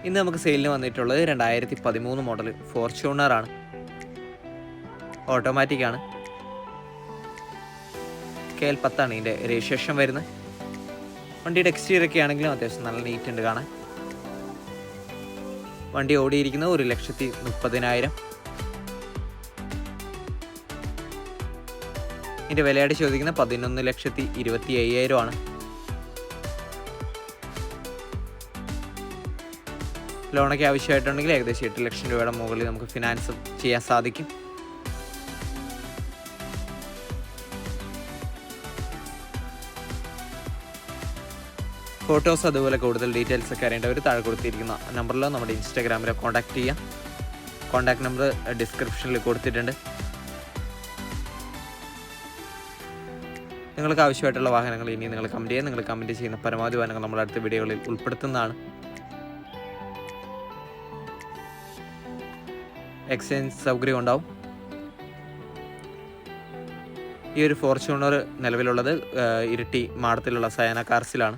ഇന്ന് നമുക്ക് സെയിലിന് വന്നിട്ടുള്ളത് 2013 മോഡൽ ഫോർച്യൂണറാണ്. ഓട്ടോമാറ്റിക്കാണ്. KL 10 ഇതിൻ്റെ രജിസ്ട്രേഷൻ വരുന്നത്. വണ്ടിയുടെ എക്സ്റ്റീരിയർ ഒക്കെ ആണെങ്കിലും അത്യാവശ്യം നല്ല നീറ്റ് ഉണ്ട് കാണാൻ. വണ്ടി ഓടിയിരിക്കുന്നത് 1,30,000. ഇതിൻ്റെ വിലയായിട്ട് ചോദിക്കുന്നത് 11,25,000 ആണ്. ലോണൊക്കെ ആവശ്യമായിട്ടുണ്ടെങ്കിൽ ഏകദേശം 8 ലക്ഷം രൂപയുടെ മുകളിൽ നമുക്ക് ഫിനാൻസ് ചെയ്യാൻ സാധിക്കും. ഫോട്ടോസ് അതുപോലെ കൂടുതൽ ഡീറ്റെയിൽസ് ഒക്കെ അറിയേണ്ടവർ താഴെ കൊടുത്തിരിക്കുന്ന നമ്പറിലോ നമ്മുടെ ഇൻസ്റ്റാഗ്രാമിലോ കോൺടാക്ട് ചെയ്യാം. കോൺടാക്ട് നമ്പർ ഡിസ്ക്രിപ്ഷനിൽ കൊടുത്തിട്ടുണ്ട്. നിങ്ങൾക്ക് ആവശ്യമായിട്ടുള്ള വാഹനങ്ങൾ ഇനി നിങ്ങൾ കമൻറ്റ് ചെയ്യാം. നിങ്ങൾ കമൻറ്റ് ചെയ്യുന്ന പരമാവധി വാഹനങ്ങൾ നമ്മൾ അടുത്ത വീഡിയോകളിൽ ഉൾപ്പെടുത്തുന്നതാണ്. എക്സ്ചേഞ്ച് സൗകര്യം ഉണ്ടാവും. ഈ ഒരു ഫോർച്യൂണർ നിലവിലുള്ളത് ഇരിട്ടി മാടത്തിലുള്ള സയാന കാർസിലാണ്.